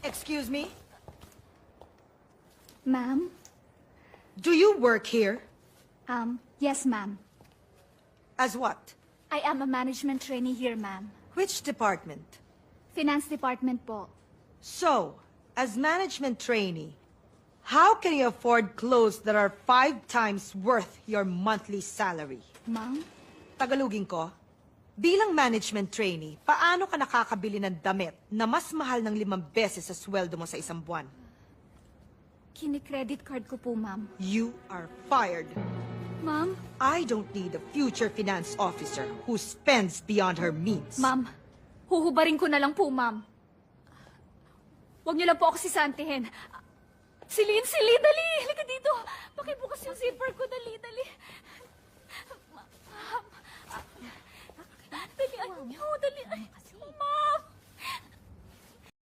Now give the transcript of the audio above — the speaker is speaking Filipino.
Excuse me? Ma'am? Do you work here? Yes, ma'am. As what? I am a management trainee here, ma'am. Which department? Finance department po. So, as management trainee, how can you afford clothes that are 5 times worth your monthly salary? Ma'am? Tagalogin ko, bilang management trainee, paano ka nakakabili ng damit na mas mahal ng 5 beses sa sweldo mo sa isang buwan? Kini-credit card ko po, ma'am. You are fired. Ma'am? I don't need a future finance officer who spends beyond her means. Ma'am, huhubarin ko na lang po, ma'am. Huwag niyo lang po ako sisantihin. Silin, dali! Halika dito! Pakibukas yung zipper ko, dali! Ma'am, dali, dali!